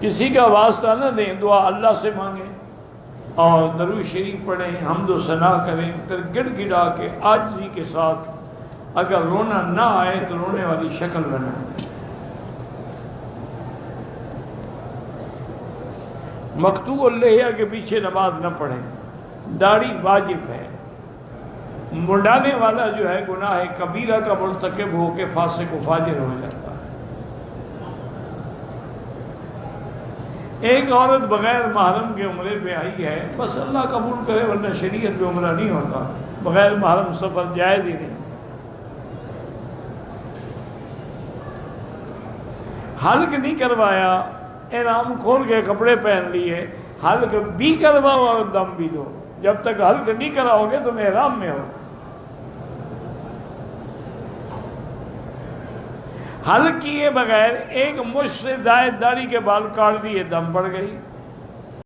کسی کا واسطہ نہ دیں، دعا اللہ سے مانگیں اور درود شریف پڑھیں، حمد و ثنا کریں، پھر گڑ گڑا کے عاجزی کے ساتھ اگر رونا نہ آئے تو رونے والی شکل بنائیں۔ مقطوع اللحیہ کے پیچھے نماز نہ پڑھیں، داڑھی واجب ہے۔ منڈانے والا جو ہے گناہ کبیرہ کا مرتکب ہو کے فاسق و فاجر ہو جاتا ہے۔ ایک عورت بغیر محرم کے عمرے پہ آئی ہے، بس اللہ قبول کرے، ورنہ شریعت پہ عمرہ نہیں ہوتا، بغیر محرم سفر جائز ہی نہیں۔ حلق نہیں کروایا، احرام کھول کے کپڑے پہن لیے، حلق بھی کرواؤ اور دم بھی دو۔ جب تک حلق نہیں کراؤ گے تم احرام میں ہو۔ حلق کیے بغیر ایک مشت سے زائد داڑھی کے بال کاٹ دیے، دم پڑ گئی۔